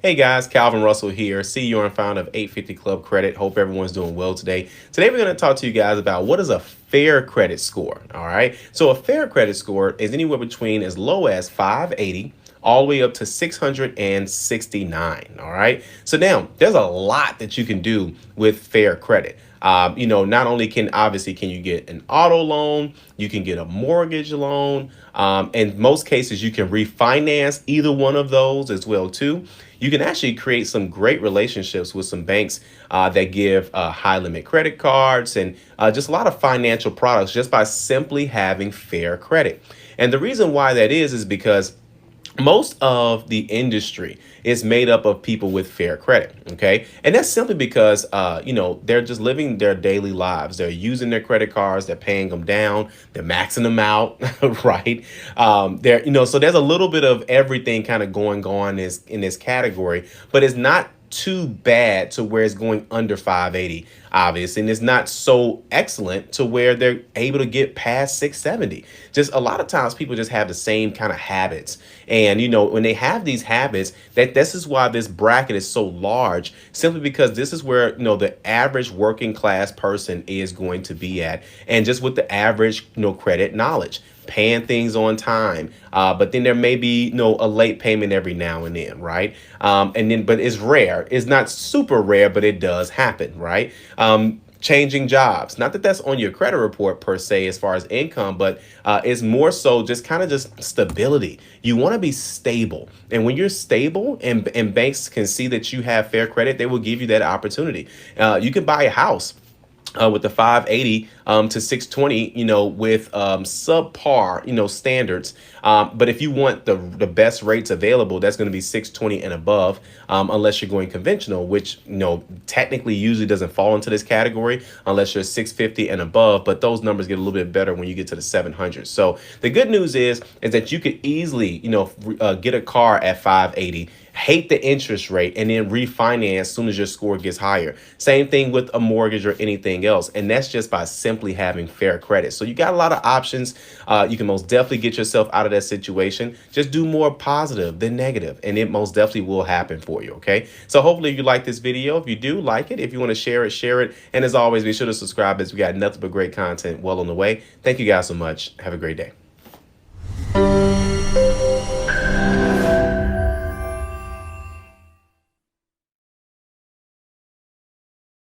Hey guys, Calvin Russell here, CEO and founder of 850 Club Credit. Hope everyone's doing well today. Today we're going to talk to you guys about what is a fair credit score. All right. So a fair credit score is anywhere between as low as 580 all the way up to 669. All right. So now there's a lot that you can do with fair credit. Not only can you get an auto loan, you can get a mortgage loan. In most cases, you can refinance either one of those as well too. You can actually create some great relationships with some banks that give high limit credit cards and just a lot of financial products just by simply having fair credit. And the reason why that is because most of the industry is made up of people with fair credit. Okay. And that's simply because, they're just living their daily lives. They're using their credit cards, they're paying them down, they're maxing them out, right? So there's a little bit of everything kind of going on in this category, but it's not too bad to where it's going under 580, obviously, and it's not so excellent to where they're able to get past 670. Just a lot of times people just have the same kind of habits, and when they have these habits, that this is why this bracket is so large, simply because this is where the average working class person is going to be at, and just with the average credit knowledge, paying things on time. But then there may be a late payment every now and then, right? But it's rare. It's not super rare, but it does happen, right? Changing jobs. Not that that's on your credit report per se as far as income, but it's more so just kind of just stability. You want to be stable. And when you're stable and banks can see that you have fair credit, they will give you that opportunity. You can buy a house with the 580 to 620, with subpar, standards. But if you want the best rates available, that's going to be 620 and above, unless you're going conventional, which, technically usually doesn't fall into this category unless you're 650 and above. But those numbers get a little bit better when you get to the 700s. So the good news is that you could easily, get a car at 580, hate the interest rate, and then refinance as soon as your score gets higher. Same thing with a mortgage or anything else. And that's just by simply having fair credit. So you got a lot of options. You can most definitely get yourself out of that situation. Just do more positive than negative, and it most definitely will happen for you. Okay. So hopefully you like this video. If you do like it, if you want to share it, share it. And as always, be sure to subscribe as we got nothing but great content well on the way. Thank you guys so much. Have a great day.